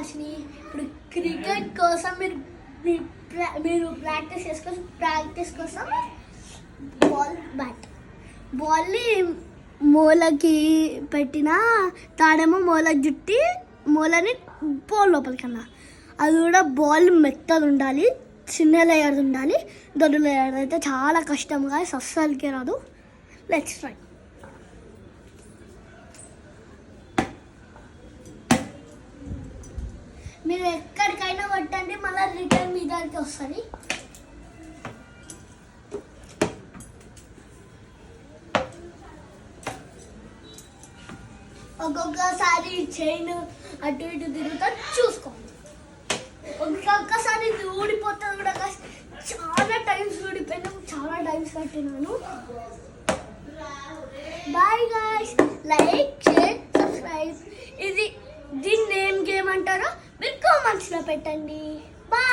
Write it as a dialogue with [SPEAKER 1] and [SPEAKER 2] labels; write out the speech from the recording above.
[SPEAKER 1] వచ్చినాయి. ఇప్పుడు క్రికెట్ కోసం మీరు ప్రాక్టీస్ కోసం బాల్ని మూలకి పెట్టిన తాడేమో మూలకి జుట్టి మూలని బాల్ లోపలికన్నా. అది కూడా బాల్ మెత్తది ఉండాలి, చిన్న లేయర్ ఉండాలి. దొడ్డు లేయర్ అయితే చాలా కష్టంగా అస్సలకే రాదు. Let's try. మీరు ఎక్కడికైనా కొట్టండి, మళ్ళీ రిటర్న్ మీ దగ్గరికి వస్తుంది. ఒక్కొక్కసారి చైన్ అటు ఇటు తిరుగుతా చూసుకోండి. ఒక్కొక్కసారి ఇది ఊడిపోతుంది కూడా. చాలా టైమ్స్ ఊడిపోయినా, చాలా టైమ్స్ కట్టినాను. Bye guys, like share subscribe. దీన్ని ఏం గేమ్ అంటారో మీరు కామెంట్స్లో పెట్టండి. బాయ్.